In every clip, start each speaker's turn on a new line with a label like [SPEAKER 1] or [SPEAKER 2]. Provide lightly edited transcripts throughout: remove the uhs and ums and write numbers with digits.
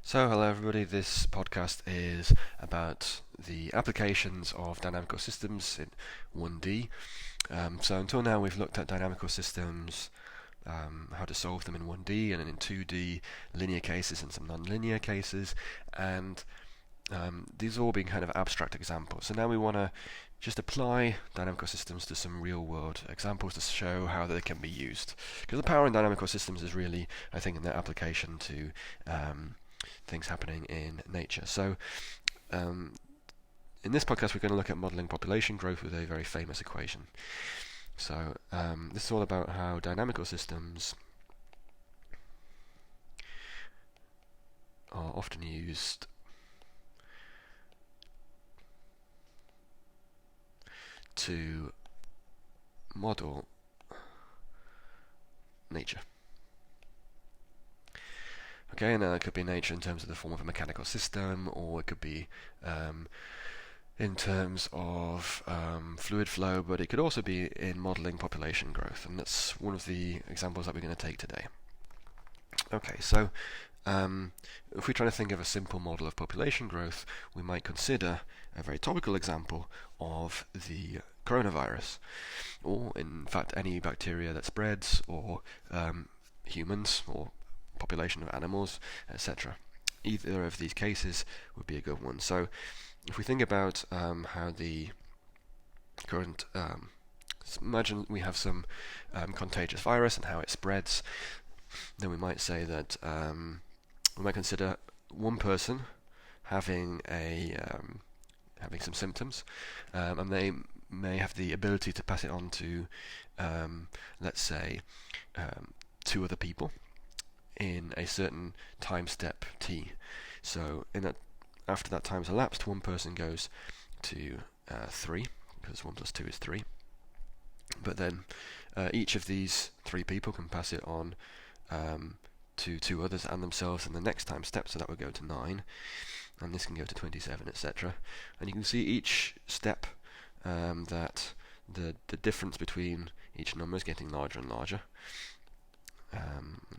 [SPEAKER 1] So, hello everybody, this podcast is about the applications of dynamical systems in 1D. So until now we've looked at dynamical systems, how to solve them in 1D and in 2D, linear cases and some non-linear cases, and these have all been kind of abstract examples. So now we want to just apply dynamical systems to some real-world examples to show how they can be used. Because the power in dynamical systems is really, I think, in their application to things happening in nature. So in this podcast we're going to look at modeling population growth with a very famous equation. So this is all about how dynamical systems are often used to model nature. Okay, and it could be nature in terms of the form of a mechanical system, or it could be in terms of fluid flow, but it could also be in modeling population growth, and that's one of the examples that we're going to take today. Okay, so if we're trying to think of a simple model of population growth, we might consider a very topical example of the coronavirus, or in fact any bacteria that spreads, or humans, or population of animals, etc. Either of these cases would be a good one. So if we think about how the current, imagine we have some contagious virus and how it spreads, then we might say that we might consider one person having having some symptoms, and they may have the ability to pass it on to, let's say, two other people in a certain time step t. So after that time's elapsed, one person goes to 3, because 1 plus 2 is 3. But then each of these 3 people can pass it on to 2 others and themselves in the next time step, so that would go to 9, and this can go to 27, etc. And you can see each step that the difference between each number is getting larger and larger.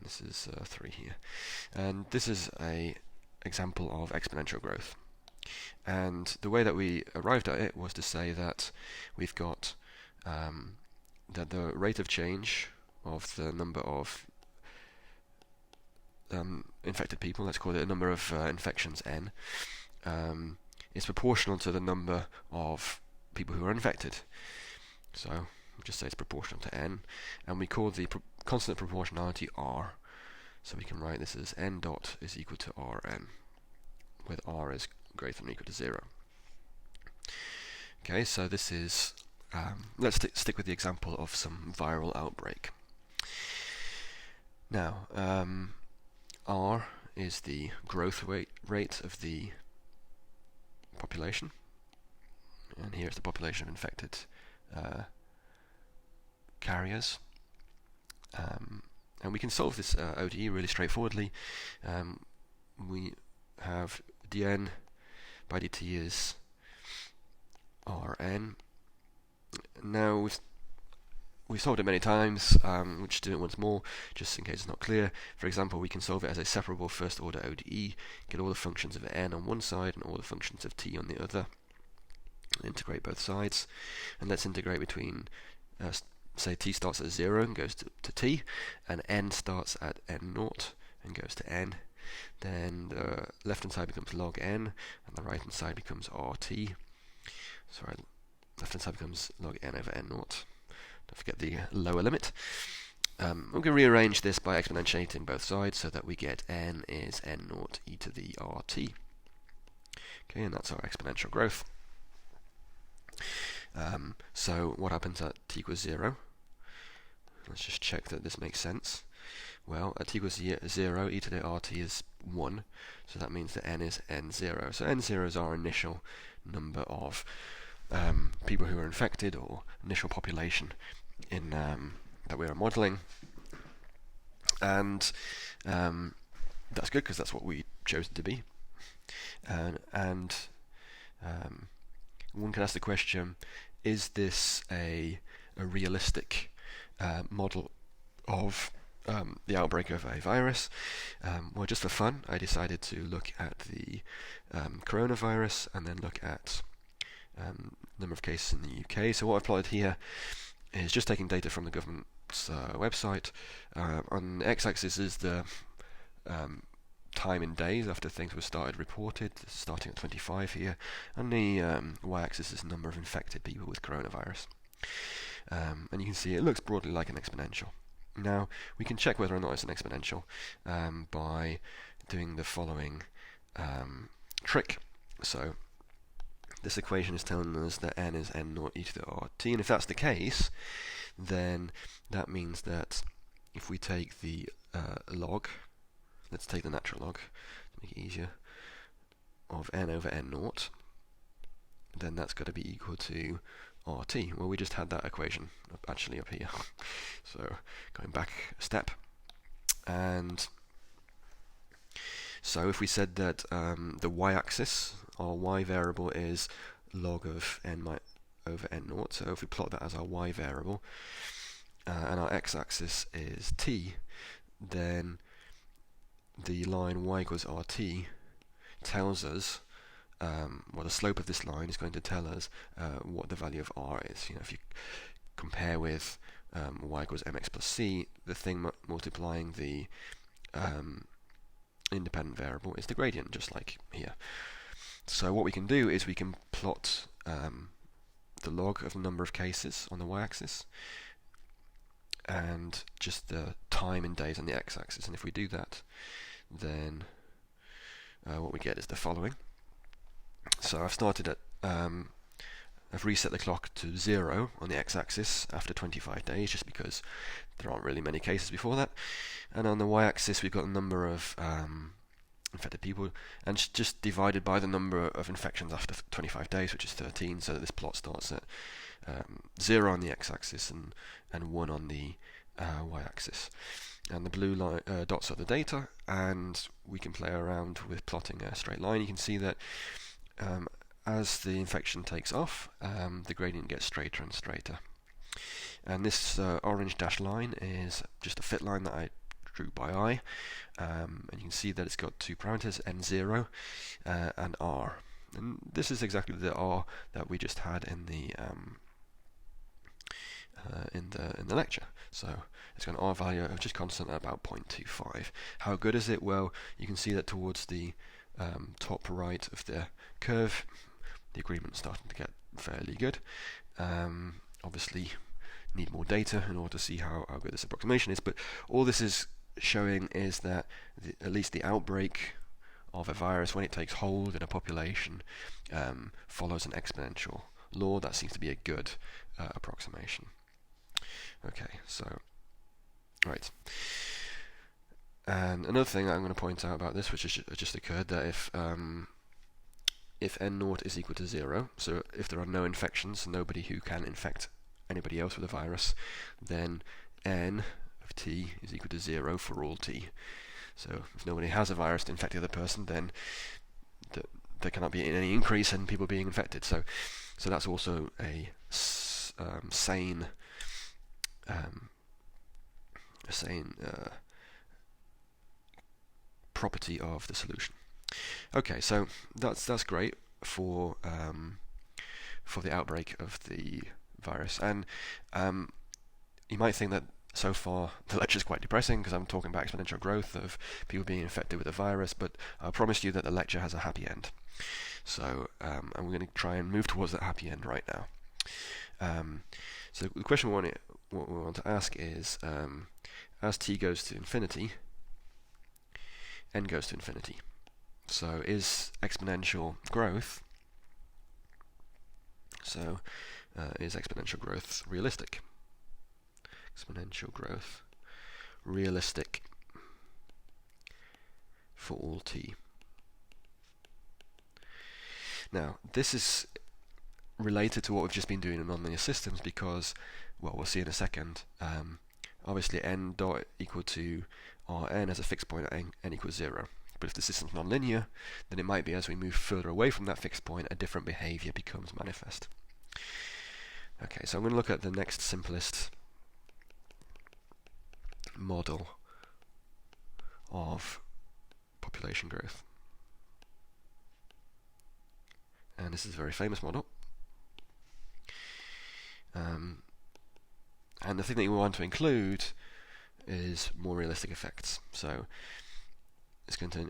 [SPEAKER 1] This is 3 here, and this is a example of exponential growth. And the way that we arrived at it was to say that we've got that the rate of change of the number of infected people, let's call it a number of infections n, is proportional to the number of people who are infected. So we'll just say it's proportional to n, and we call the constant proportionality r. So we can write this as n dot is equal to rn, with r is greater than or equal to 0. Okay, so this is, let's stick with the example of some viral outbreak. Now, r is the growth rate of the population, and here's the population of infected carriers. And we can solve this ODE really straightforwardly. We have dn by dt is rn. Now we've solved it many times. We'll just do it once more, just in case it's not clear. For example, we can solve it as a separable first order ODE, get all the functions of n on one side and all the functions of t on the other, integrate both sides, and let's integrate between say t starts at 0 and goes to t, and n starts at n0 and goes to n. Then the left hand side becomes log n, and the right hand side becomes rt. Sorry, left hand side becomes log n over n0. Don't forget the lower limit. We can rearrange this by exponentiating both sides so that we get n is n0 e to the rt. Okay, and that's our exponential growth. So what happens at t equals 0? Let's just check that this makes sense. Well, at t equals 0, e to the rt is 1, so that means that n is n0. So n0 is our initial number of people who are infected, or initial population in that we are modeling. And that's good, because that's what we chose it to be. And one can ask the question, is this a realistic model of the outbreak of a virus. Well, just for fun, I decided to look at the coronavirus and then look at number of cases in the UK. So what I've plotted here is just taking data from the government's website. On the x-axis is the time in days after things were reported, starting at 25 here, and the y-axis is the number of infected people with coronavirus. And you can see it looks broadly like an exponential. Now, we can check whether or not it's an exponential by doing the following trick. So, this equation is telling us that n is n naught e to the rt, and if that's the case, then that means that if we take the log, let's take the natural log to make it easier, of n over n naught, then that's got to be equal to RT. Well, we just had that equation actually up here. So going back a step, and so if we said that the y-axis, our y variable, is log of n over n naught, so if we plot that as our y variable, and our x-axis is t, then the line y equals rt tells us, well, the slope of this line is going to tell us what the value of r is. You know, if you compare with y equals mx plus c, the thing multiplying the independent variable is the gradient, just like here. So what we can do is we can plot the log of the number of cases on the y-axis and just the time in days on the x-axis, and if we do that, then what we get is the following. So I've started at, I've reset the clock to 0 on the x-axis after 25 days, just because there aren't really many cases before that. And on the y-axis we've got the number of infected people, and just divided by the number of infections after 25 days, which is 13, so that this plot starts at 0 on the x-axis and 1 on the y-axis. And the blue line, dots are the data, and we can play around with plotting a straight line. You can see that as the infection takes off, the gradient gets straighter and straighter. And this orange dashed line is just a fit line that I drew by eye, and you can see that it's got two parameters, n0 and r. And this is exactly the r that we just had in the lecture. So it's got an r value of just constant at about 0.25. How good is it? Well, you can see that towards the top right of the curve, the agreement's starting to get fairly good. Obviously, need more data in order to see how good this approximation is, but all this is showing is that at least the outbreak of a virus, when it takes hold in a population, follows an exponential law. That seems to be a good approximation. Okay, so right. And another thing that I'm going to point out about this, which has just occurred, that if n0 is equal to 0, so if there are no infections, nobody who can infect anybody else with a virus, then n of t is equal to 0 for all t. So if nobody has a virus to infect the other person, then there cannot be any increase in people being infected. So that's also a sane property of the solution. Okay, so that's great for the outbreak of the virus. And you might think that so far the lecture is quite depressing because I'm talking about exponential growth of people being infected with a virus, but I promise you that the lecture has a happy end. So I'm going to try and move towards that happy end right now. So the question we want to ask is, as t goes to infinity, n goes to infinity. So is exponential growth, is exponential growth realistic? Exponential growth realistic for all t. Now, this is related to what we've just been doing in nonlinear systems because, well, we'll see in a second, obviously n dot equal to Rn as a fixed point at n equals 0. But if the system's nonlinear, then it might be as we move further away from that fixed point, a different behavior becomes manifest. Okay, so I'm going to look at the next simplest model of population growth. And this is a very famous model. And the thing that you want to include is more realistic effects. So it's going to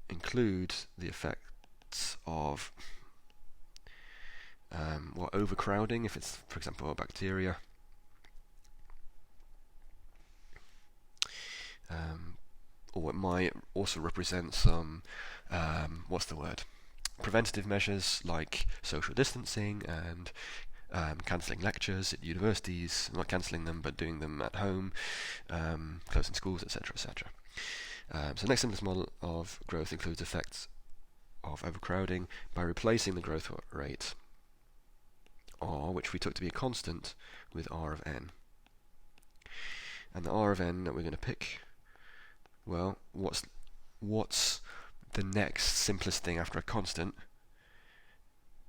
[SPEAKER 1] include the effects of overcrowding, if it's, for example, a bacteria, or it might also represent some preventative measures like social distancing and cancelling lectures at universities, not cancelling them but doing them at home, closing schools, etc., etc. So the next simplest model of growth includes effects of overcrowding by replacing the growth rate r, which we took to be a constant, with r of n. And the r of n that we're going to pick, well, what's the next simplest thing after a constant?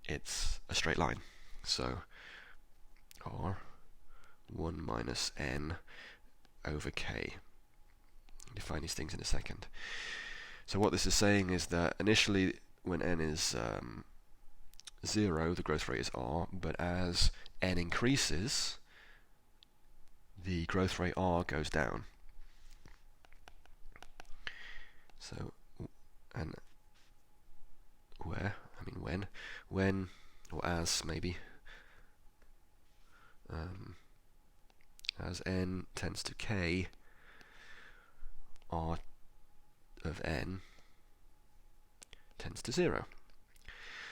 [SPEAKER 1] It's a straight line. So r 1 minus n over k. I'll define these things in a second. So what this is saying is that initially when n is 0, the growth rate is r, but as n increases, the growth rate r goes down. So, and when, or as maybe, as n tends to k, r of n tends to 0.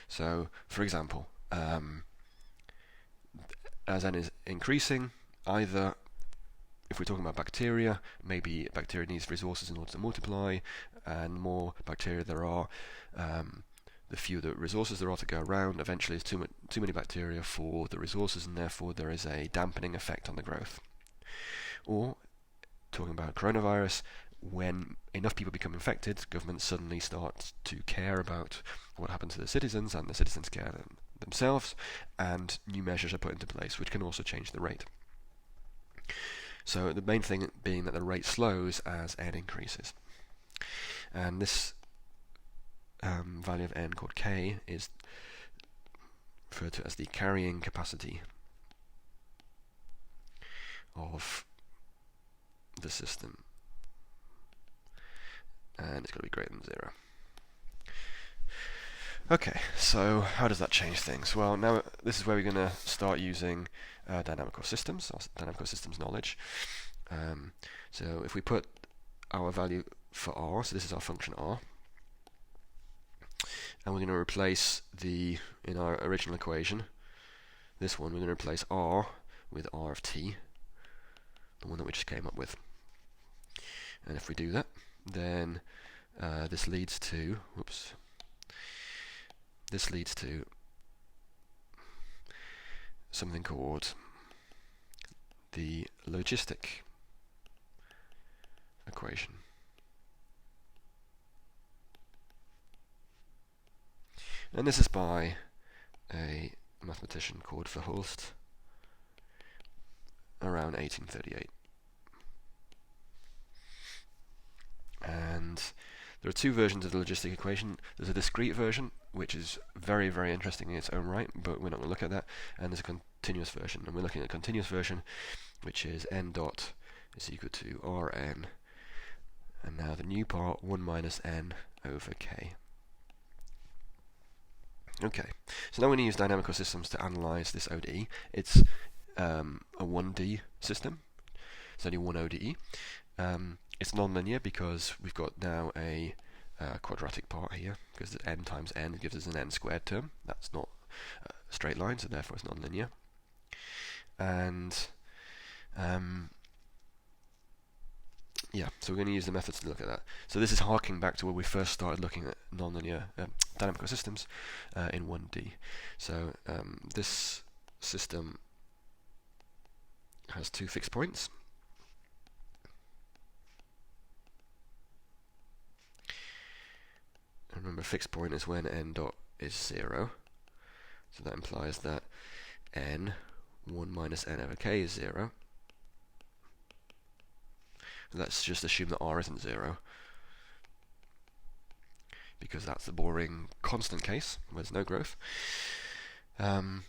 [SPEAKER 1] So, for example, as n is increasing, either, if we're talking about bacteria, maybe bacteria needs resources in order to multiply, and more bacteria there are, the fewer the resources there are to go around. Eventually there's too many bacteria for the resources, and therefore there is a dampening effect on the growth. Or, talking about coronavirus, when enough people become infected, governments suddenly start to care about what happens to the citizens, and the citizens care themselves, and new measures are put into place, which can also change the rate. So the main thing being that the rate slows as n increases. And this value of n, called k, is referred to as the carrying capacity of the system. And it's got to be greater than 0. Okay, so how does that change things? Well, now this is where we're going to start using dynamical systems, or dynamical systems knowledge. So if we put our value for r, so this is our function r, and we're going to replace in our original equation, this one, we're going to replace r with r of t, the one that we just came up with. And if we do that, then this leads to something called the logistic equation. And this is by a mathematician called Verhulst around 1838. And there are two versions of the logistic equation. There's a discrete version, which is very, very interesting in its own right, but we're not going to look at that. And there's a continuous version, and we're looking at a continuous version, which is n dot is equal to Rn, and now the new part, 1 minus n over k. Okay, so now we're going to use dynamical systems to analyze this ODE. It's a 1D system. It's only one ODE. It's non-linear because we've got now a quadratic part here, because n times n gives us an n squared term. That's not a straight line, so therefore it's non-linear. And yeah, so we're going to use the methods to look at that. So this is harking back to where we first started looking at non-linear dynamical systems in 1D. So this system has two fixed points. And remember, fixed point is when n dot is 0. So that implies that n, 1 minus n over k, is 0. Let's just assume that r isn't 0, because that's the boring constant case where there's no growth. And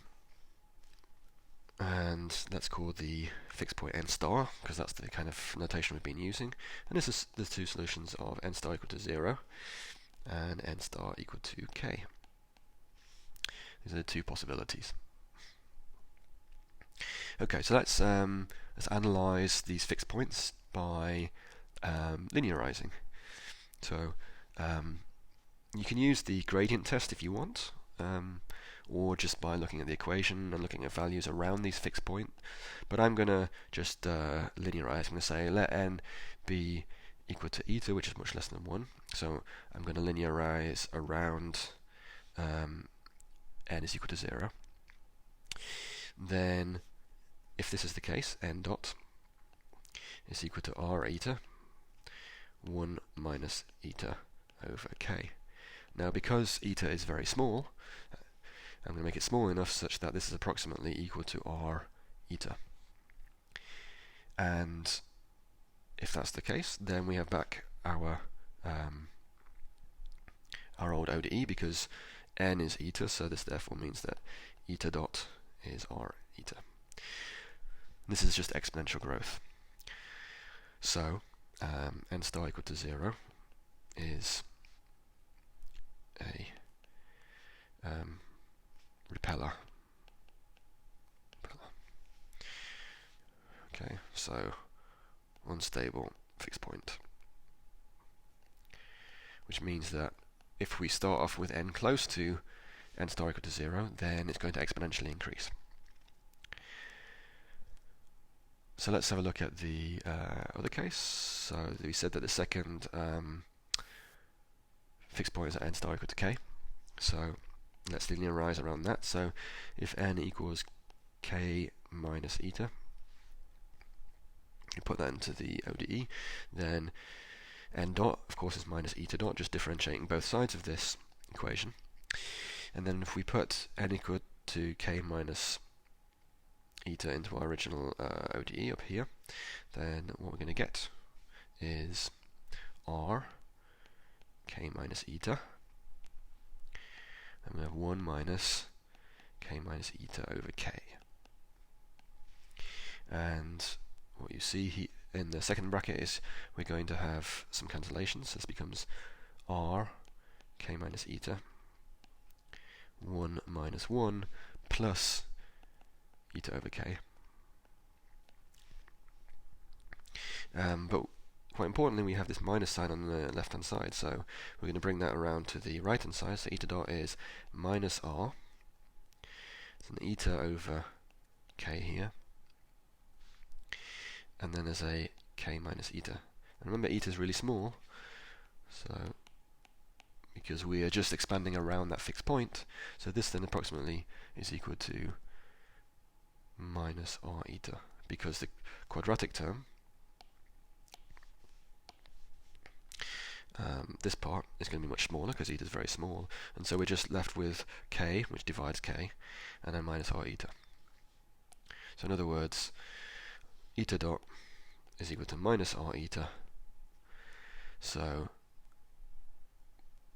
[SPEAKER 1] let's call the fixed point n star, because that's the kind of notation we've been using. And this is the two solutions of n star equal to 0 and n star equal to k. These are the two possibilities. Okay, so let's analyze these fixed points by linearizing. So you can use the gradient test if you want, or just by looking at the equation and looking at values around these fixed points. But I'm going to just linearize. I'm going to say let n be equal to eta, which is much less than 1. So I'm going to linearize around n is equal to 0. Then, if this is the case, n dot is equal to r eta, 1 minus eta over k. Now, because eta is very small, I'm going to make it small enough such that this is approximately equal to r eta. And if that's the case, then we have back our old ODE, because n is eta, so this therefore means that eta dot is r eta. This is just exponential growth. So n star equal to 0 is a repeller. Okay, so unstable fixed point, which means that if we start off with n close to n star equal to 0, then it's going to exponentially increase. So let's have a look at the other case. So we said that the second fixed point is at n star equal to k. So let's linearize around that. So if n equals k minus eta, you put that into the ODE, then n dot, of course, is minus eta dot, just differentiating both sides of this equation. And then if we put n equal to k minus eta into our original ODE up here, then what we're going to get is r k minus eta, and we have 1 minus k minus eta over k. And what you see in the second bracket is we're going to have some cancellations. This becomes r k minus eta 1 minus 1 plus eta over k. But quite importantly, we have this minus sign on the left-hand side, so we're going to bring that around to the right-hand side. So eta dot is minus r. It's an eta over k here. And then there's a k minus eta. And remember, eta is really small, so because we are just expanding around that fixed point, so this then approximately is equal to minus r eta, because the quadratic term, this part is going to be much smaller because eta is very small, and so we're just left with k, which divides k, and then minus r eta. So in other words, eta dot is equal to minus r eta. So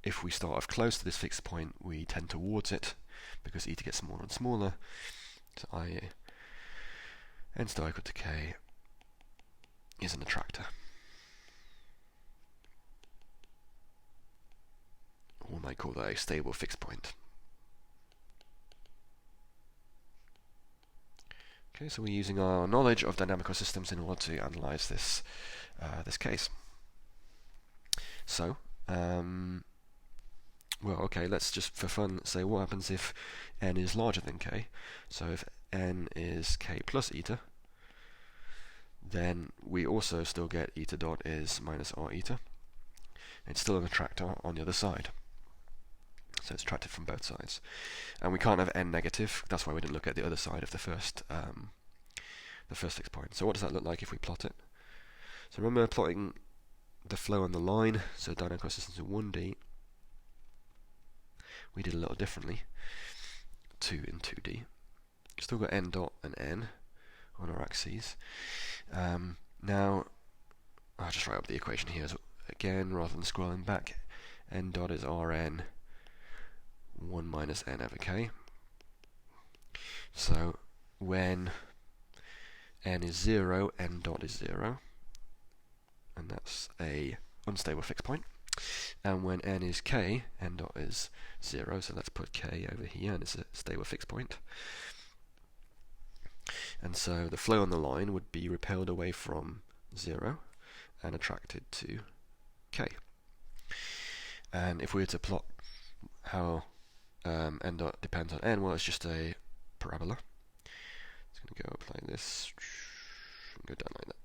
[SPEAKER 1] if we start off close to this fixed point, we tend towards it because eta gets smaller and smaller. So i.e. n star equal to k is an attractor. Or we might call that a stable fixed point. Okay, so we're using our knowledge of dynamical systems in order to analyze this this case. So, well, okay, let's just for fun say what happens if n is larger than k. So if n is k plus eta, then we also still get eta dot is minus r eta. It's still an attractor on the other side. So it's attracted from both sides. And we can't have n negative, that's why we didn't look at the other side of the first fixed point. So what does that look like if we plot it? So remember plotting the flow on the line, so dynamical systems in 1D, we did a little differently in 2D. Still got n dot and n on our axes. Now, I'll just write up the equation here again rather than scrolling back. N dot is Rn 1 minus n over k. So when n is 0, n dot is 0, and that's a unstable fixed point. And when n is k, n dot is 0, so let's put k over here, and it's a stable fixed point. And so the flow on the line would be repelled away from 0 and attracted to k. And if we were to plot how n dot depends on n, well, it's just a parabola. It's going to go up like this, and go down like that.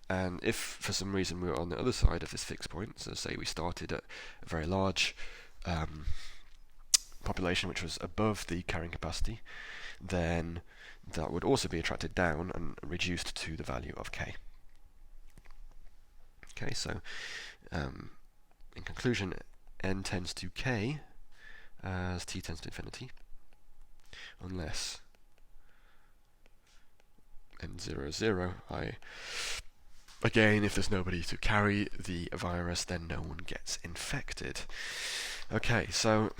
[SPEAKER 1] And if for some reason we were on the other side of this fixed point, so say we started at a very large population which was above the carrying capacity, then that would also be attracted down and reduced to the value of k. Okay, so in conclusion, n tends to k as t tends to infinity, unless n0 is 0, again, if there's nobody to carry the virus, then no one gets infected. Okay, so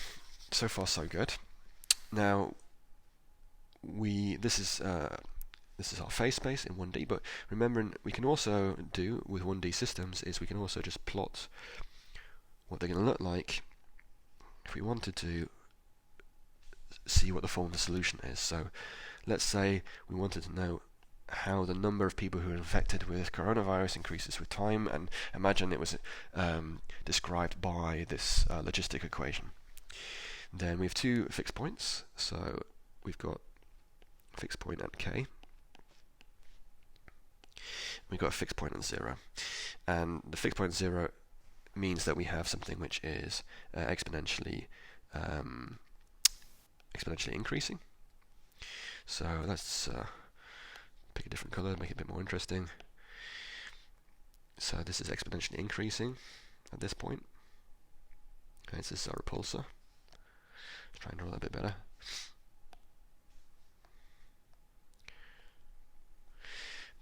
[SPEAKER 1] far so good. Now, this is our phase space in 1D, but remembering we can also do with 1D systems is we can also just plot what they're going to look like if we wanted to see what the form of the solution is. So let's say we wanted to know how the number of people who are infected with coronavirus increases with time, and imagine it was described by this logistic equation. Then we have two fixed points, so we've got a fixed point at k, we've got a fixed point at 0, and the fixed point at 0 means that we have something which is exponentially increasing. So let's pick a different color, make it a bit more interesting. So this is exponentially increasing at this point. Okay, this is our repulsor. Let's try and draw that a bit better.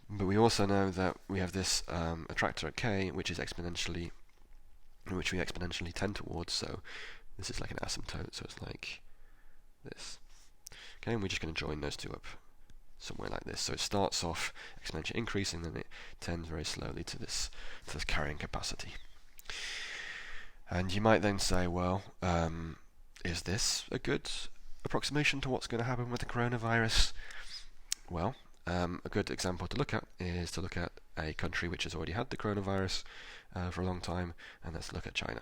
[SPEAKER 1] But we also know that we have this attractor at k, which we exponentially tend towards. So this is like an asymptote, so it's like this. Okay, and we're just going to join those two up somewhere like this. So it starts off exponentially increasing, then it tends very slowly to this carrying capacity. And you might then say, well, is this a good approximation to what's going to happen with the coronavirus? Well, a good example to look at is to look at a country which has already had the coronavirus for a long time, and let's look at China.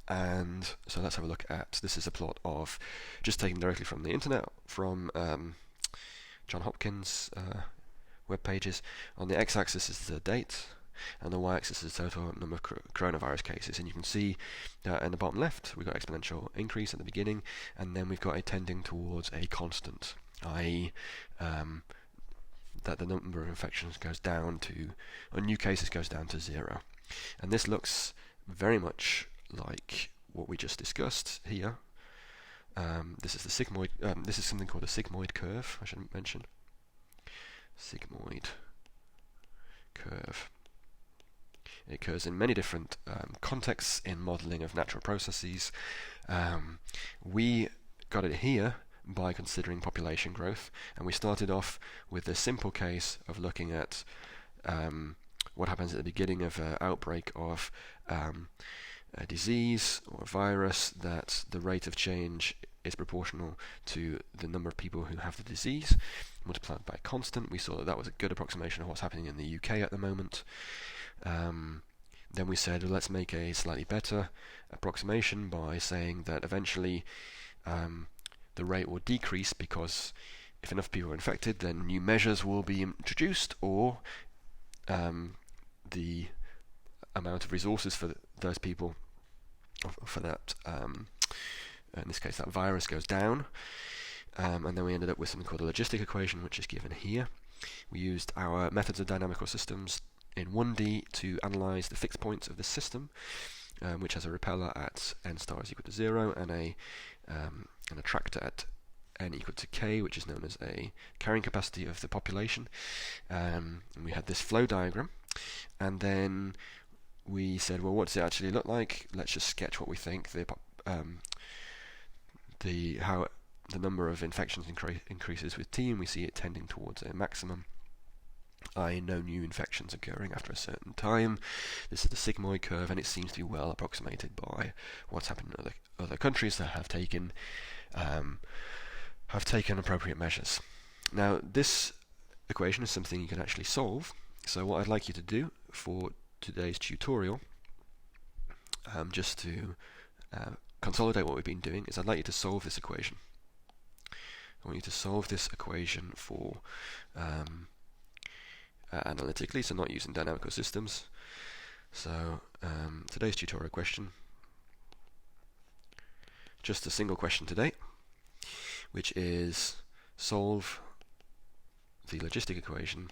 [SPEAKER 1] And so let's have a look at, this is a plot of, just taken directly from the internet, from John Hopkins web pages. On the x-axis is the date, and the y-axis is the total number of coronavirus cases. And you can see in the bottom left, we've got exponential increase at the beginning, and then we've got a tending towards a constant, i.e. that the number of infections goes down to, or new cases goes down to 0. And this looks very much like what we just discussed here. This is the sigmoid. This is something called a sigmoid curve. I should mention sigmoid curve. It occurs in many different contexts in modelling of natural processes. We got it here by considering population growth, and we started off with the simple case of looking at what happens at the beginning of an outbreak of a disease or a virus, that the rate of change is proportional to the number of people who have the disease multiplied by a constant. We saw that that was a good approximation of what's happening in the UK at the moment. Then we said, well, let's make a slightly better approximation by saying that eventually the rate will decrease, because if enough people are infected, then new measures will be introduced, or the amount of resources for those people, for that, in this case that virus, goes down. And then we ended up with something called a logistic equation, which is given here. We used our methods of dynamical systems in 1D to analyse the fixed points of this system, which has a repeller at n star is equal to 0 and an attractor at n equal to k, which is known as a carrying capacity of the population. And we had this flow diagram, and then we said, well, what does it actually look like? Let's just sketch what we think how the number of infections increases with t, and we see it tending towards a maximum. No new infections occurring after a certain time. This is the sigmoid curve, and it seems to be well approximated by what's happened in other countries that have taken appropriate measures. Now, this equation is something you can actually solve. So what I'd like you to do for today's tutorial, just to consolidate what we've been doing, is I'd like you to solve this equation. I want you to solve this equation for analytically, so not using dynamical systems. So today's tutorial question, just a single question today, which is solve the logistic equation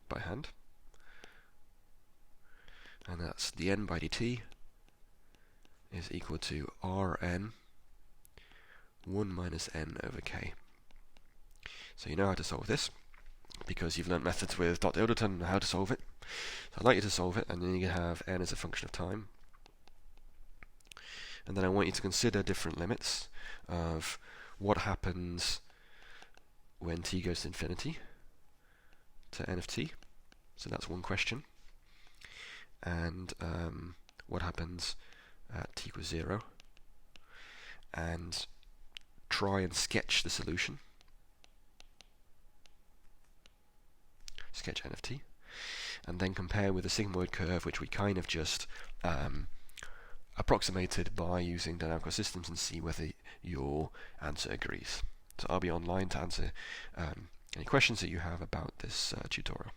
[SPEAKER 1] by hand, and that's dn by dt is equal to Rn 1 minus n over k. So you know how to solve this, because you've learnt methods with dot erratum how to solve it. So I'd like you to solve it, and then you can have n as a function of time. And then I want you to consider different limits of what happens when t goes to infinity to n of t. So that's one question. And what happens at t equals 0, and try and sketch the solution. Sketch n of t, and then compare with the sigmoid curve, which we kind of just approximated by using dynamical systems, and see whether your answer agrees. So I'll be online to answer any questions that you have about this tutorial.